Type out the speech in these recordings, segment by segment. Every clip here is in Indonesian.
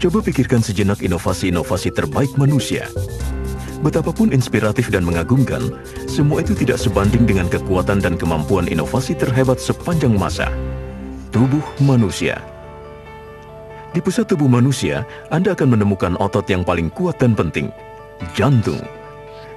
Coba pikirkan sejenak inovasi-inovasi terbaik manusia. Betapapun inspiratif dan mengagumkan, semua itu tidak sebanding dengan kekuatan dan kemampuan inovasi terhebat sepanjang masa. Tubuh manusia. Di pusat tubuh manusia, Anda akan menemukan otot yang paling kuat dan penting, jantung.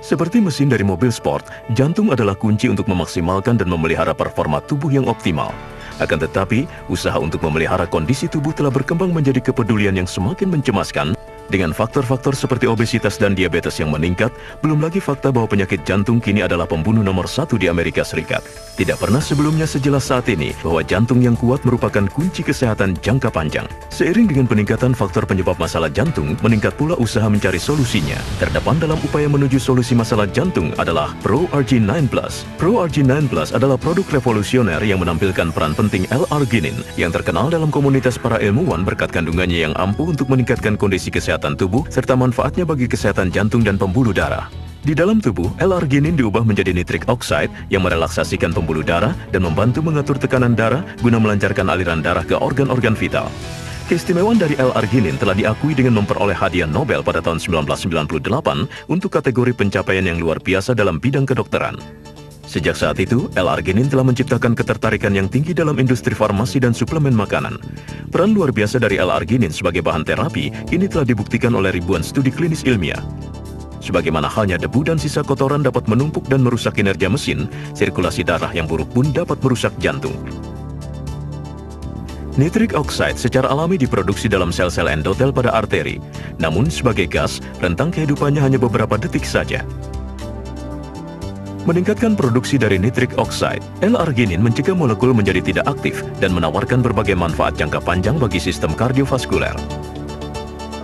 Seperti mesin dari mobil sport, jantung adalah kunci untuk memaksimalkan dan memelihara performa tubuh yang optimal. Akan tetapi, usaha untuk memelihara kondisi tubuh telah berkembang menjadi kepedulian yang semakin mencemaskan. Dengan faktor-faktor seperti obesitas dan diabetes yang meningkat, belum lagi fakta bahwa penyakit jantung kini adalah pembunuh nomor 1 di Amerika Serikat. Tidak pernah sebelumnya sejelas saat ini bahwa jantung yang kuat merupakan kunci kesehatan jangka panjang. Seiring dengan peningkatan faktor penyebab masalah jantung, meningkat pula usaha mencari solusinya. Terdepan dalam upaya menuju solusi masalah jantung adalah ProRG9 Plus. ProRG9 Plus adalah produk revolusioner yang menampilkan peran penting L-arginin yang terkenal dalam komunitas para ilmuwan berkat kandungannya yang ampuh untuk meningkatkan kondisi kesehatan tubuh serta manfaatnya bagi kesehatan jantung dan pembuluh darah. Di dalam tubuh, L-arginin diubah menjadi nitric oxide yang merelaksasikan pembuluh darah dan membantu mengatur tekanan darah guna melancarkan aliran darah ke organ-organ vital. Keistimewaan dari L-arginin telah diakui dengan memperoleh hadiah Nobel pada tahun 1998 untuk kategori pencapaian yang luar biasa dalam bidang kedokteran. Sejak saat itu, L-arginin telah menciptakan ketertarikan yang tinggi dalam industri farmasi dan suplemen makanan. Peran luar biasa dari L-arginin sebagai bahan terapi kini telah dibuktikan oleh ribuan studi klinis ilmiah. Sebagaimana halnya debu dan sisa kotoran dapat menumpuk dan merusak kinerja mesin, sirkulasi darah yang buruk pun dapat merusak jantung. Nitric oxide secara alami diproduksi dalam sel-sel endotel pada arteri. Namun sebagai gas, rentang kehidupannya hanya beberapa detik saja. Meningkatkan produksi dari nitric oxide, L-arginin mencegah molekul menjadi tidak aktif dan menawarkan berbagai manfaat jangka panjang bagi sistem kardiovaskuler.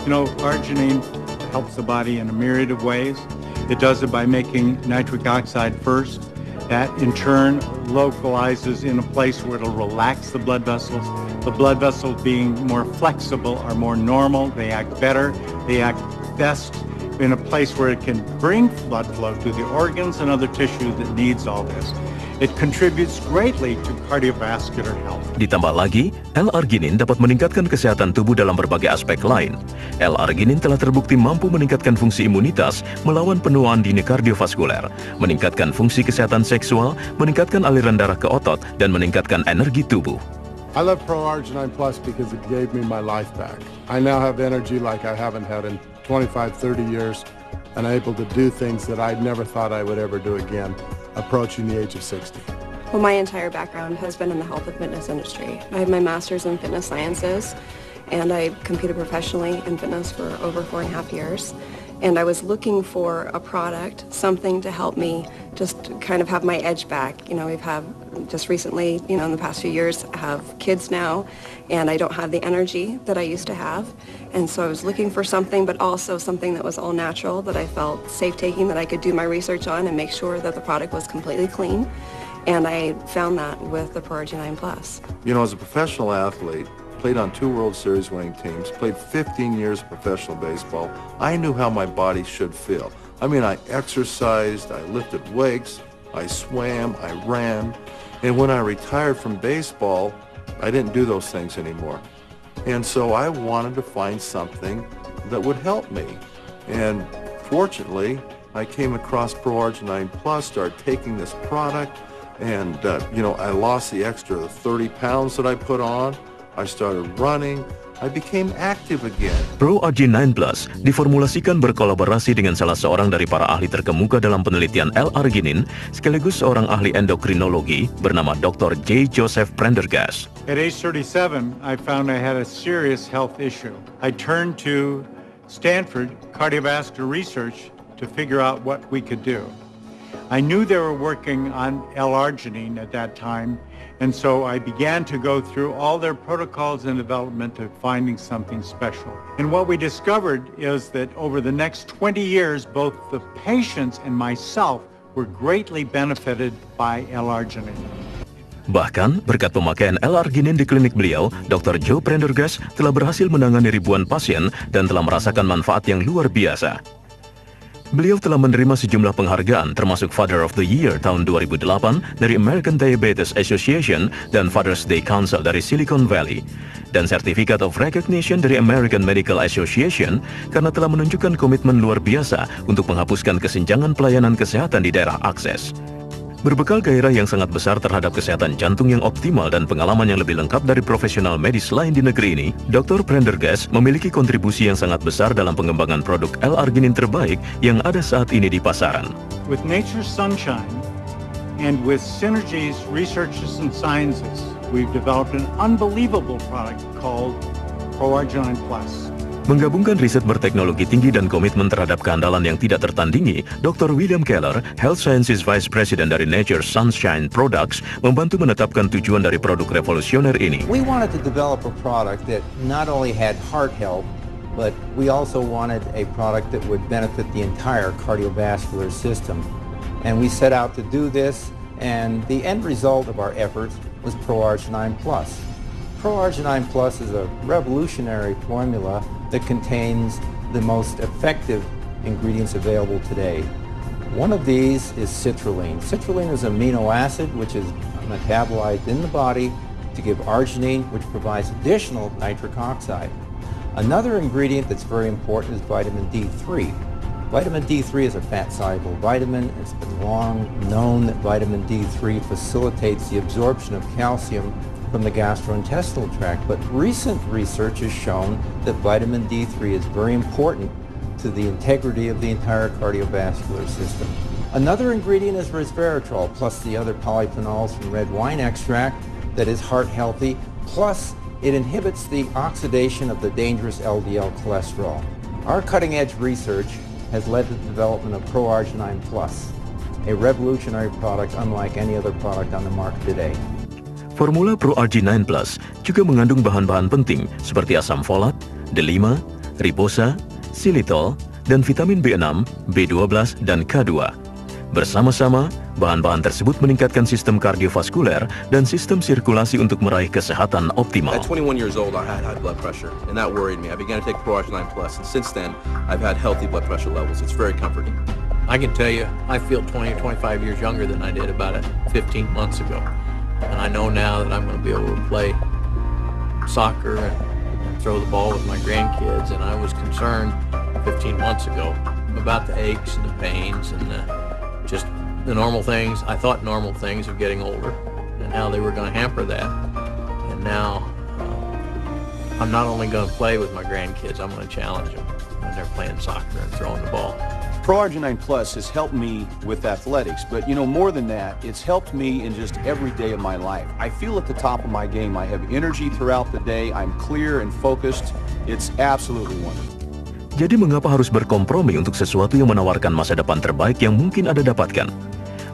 You know, arginine helps the body in a myriad of ways. It does it by making nitric oxide first. That in turn localizes in a place where it'll relax the blood vessels. The blood vessels being more flexible are more normal, they act better, they act best in a place where it can bring blood flow to the organs and other tissue that needs all this. It contributes greatly to cardiovascular health. Ditambah lagi, L-arginin dapat meningkatkan kesehatan tubuh dalam berbagai aspek lain. L-arginin telah terbukti mampu meningkatkan fungsi imunitas, melawan penuaan dini kardiovaskuler, meningkatkan fungsi kesehatan seksual, meningkatkan aliran darah ke otot, dan meningkatkan energi tubuh. I love ProRG9 Plus because it gave me my life back. I now have energy like I haven't had in 25, 30 years, and I'm able to do things that I never thought I would ever do again, approaching the age of 60. Well, my entire background has been in the health and fitness industry. I have my master's in fitness sciences, and I competed professionally in fitness for over 4.5 years. And I was looking for a product, something to help me just kind of have my edge back. You know, we've had just recently, you know, in the past few years, have kids now, and I don't have the energy that I used to have. And so I was looking for something, but also something that was all natural, that I felt safe taking, that I could do my research on and make sure that the product was completely clean. And I found that with the ProRG9 Plus. You know, as a professional athlete, played on 2 World Series winning teams, played 15 years of professional baseball, I knew how my body should feel. I mean, I exercised, I lifted weights, I swam, I ran, and when I retired from baseball, I didn't do those things anymore. And so I wanted to find something that would help me. And fortunately, I came across ProRG9 Plus, started taking this product, and, you know, I lost the extra 30 pounds that I put on. I started running. I became active again. ProRG9 Plus diformulasikan berkolaborasi dengan salah seorang dari para ahli terkemuka dalam penelitian L-arginin, sekaligus seorang ahli endokrinologi bernama Dr. J. Joseph Prendergast. At age 37, I found I had a serious health issue. I turned to Stanford Cardiovascular Research to figure out what we could do. I knew they were working on L-arginine at that time, and so I began to go through all their protocols and development of finding something special. And what we discovered is that over the next 20 years, both the patients and myself were greatly benefited by L-arginine. Bahkan, berkat pemakaian L-arginin di klinik beliau, Dr. Joe Prendergast telah berhasil menangani ribuan pasien dan telah merasakan manfaat yang luar biasa. Beliau telah menerima sejumlah penghargaan termasuk Father of the Year tahun 2008 dari American Diabetes Association dan Father's Day Council dari Silicon Valley, dan Certificate of Recognition dari American Medical Association karena telah menunjukkan komitmen luar biasa untuk menghapuskan kesenjangan pelayanan kesehatan di daerah akses. Berbekal gairah yang sangat besar terhadap kesehatan jantung yang optimal dan pengalaman yang lebih lengkap dari profesional medis lain di negeri ini, Dr. Prendergast memiliki kontribusi yang sangat besar dalam pengembangan produk L-arginin terbaik yang ada saat ini di pasaran. With Nature's Sunshine and with Synergy's Researches and Sciences, we've developed an unbelievable product called ProArginine Plus. Menggabungkan riset berteknologi tinggi dan komitmen terhadap keandalan yang tidak tertandingi, Dr. William Keller, Health Sciences Vice President dari Nature's Sunshine Products, membantu menetapkan tujuan dari produk revolusioner ini. We wanted to develop a product that not only had heart health, but we also wanted a product that would benefit the entire cardiovascular system. And we set out to do this, and the end result of our efforts was ProArginine Plus. ProArginine Plus is a revolutionary formula that contains the most effective ingredients available today. One of these is citrulline. Citrulline is an amino acid which is metabolized in the body to give arginine, which provides additional nitric oxide. Another ingredient that's very important is vitamin D3. Vitamin D3 is a fat-soluble vitamin. It's been long known that vitamin D3 facilitates the absorption of calcium from the gastrointestinal tract, but recent research has shown that vitamin D3 is very important to the integrity of the entire cardiovascular system. Another ingredient is resveratrol, plus the other polyphenols from red wine extract that is heart healthy, plus it inhibits the oxidation of the dangerous LDL cholesterol. Our cutting-edge research has led to the development of ProArginine Plus, a revolutionary product unlike any other product on the market today. Formula ProArginine Plus juga mengandung bahan-bahan penting seperti asam folat, D5, ribosa, xylitol, dan vitamin B6, B12, dan K2. Bersama-sama, bahan-bahan tersebut meningkatkan sistem kardiovaskuler dan sistem sirkulasi untuk meraih kesehatan optimal. At 21 years old, I had high blood pressure, and that worried me. I began to take ProArginine Plus, and since then, I've had healthy blood pressure levels. It's very comforting. I can tell you, I feel 20 or 25 years younger than I did about 15 months ago. And I know now that I'm going to be able to play soccer and throw the ball with my grandkids. And I was concerned 15 months ago about the aches and the pains and just the normal things. I thought normal things of getting older and how they were going to hamper that. And now I'm not only going to play with my grandkids, I'm going to challenge them when they're playing soccer and throwing the ball. ProArginine Plus has helped me with athletics, but more than that, it's helped me in just every day of my life. I feel at the top of my game. I have energy throughout the day. I'm clear and focused. It's absolutely wonderful. Jadi mengapa harus berkompromi untuk sesuatu yang menawarkan masa depan terbaik yang mungkin Anda dapatkan?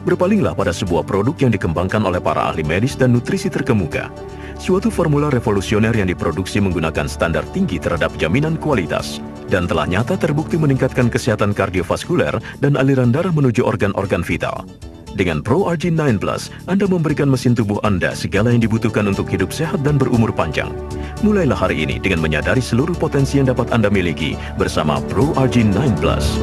Berpalinglah pada sebuah produk yang dikembangkan oleh para ahli medis dan nutrisi terkemuka. Suatu formula revolusioner yang diproduksi menggunakan standar tinggi terhadap jaminan kualitas dan telah nyata terbukti meningkatkan kesehatan kardiovaskuler dan aliran darah menuju organ-organ vital. Dengan ProArginine Plus, Anda memberikan mesin tubuh Anda segala yang dibutuhkan untuk hidup sehat dan berumur panjang. Mulailah hari ini dengan menyadari seluruh potensi yang dapat Anda miliki bersama ProArginine Plus.